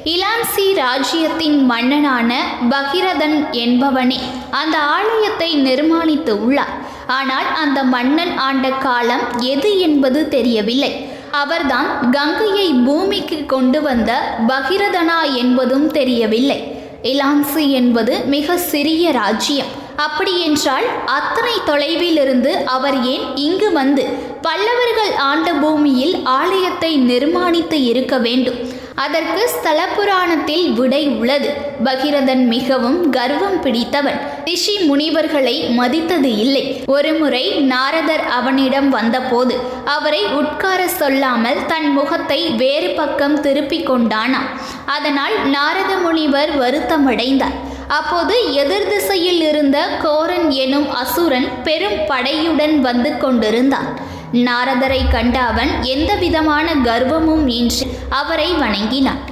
இலான்சி ராஜ்யத்தின் மன்னனான பகிரதன் என்பவனே அந்த ஆலயத்தை நிர்மாணித்து உள்ளார். ஆனால் அந்த மன்னன் ஆண்ட காலம் எது என்பது தெரியவில்லை. அவர்தான் கங்கையை பூமிக்கு கொண்டு வந்த பகிரதனா என்பதும் தெரியவில்லை. இலான்சி என்பது மிக சிறிய ராஜ்யம். அப்படியென்றால் அத்தனை தொலைவிலிருந்து அவர் ஏன் இங்கு வந்து பல்லவர்கள் ஆண்ட பூமியில் ஆலயத்தை நிர்மாணித்து இருக்க வேண்டும்? அதற்கு ஸ்தல புராணத்தில் விடை உள்ளது. பகிரதன் மிகவும் கர்வம் பிடித்தவன். ரிஷி முனிவர்களை மதித்தது இல்லை. ஒருமுறை நாரதர் அவனிடம் வந்தபோது அவரை உட்கார சொல்லாமல் தன் முகத்தை வேறு பக்கம் திருப்பிக் கொண்டானாம். அதனால் நாரத முனிவர் வருத்தமடைந்தார். அப்போது எதிர் திசையில் இருந்த கோரன் எனும் அசுரன் பெரும் படையுடன் வந்து கொண்டிருந்தான். நாரதரை கண்ட அவன் எந்த விதமான கர்வமும் இன்றி அவரை வணங்கினான்.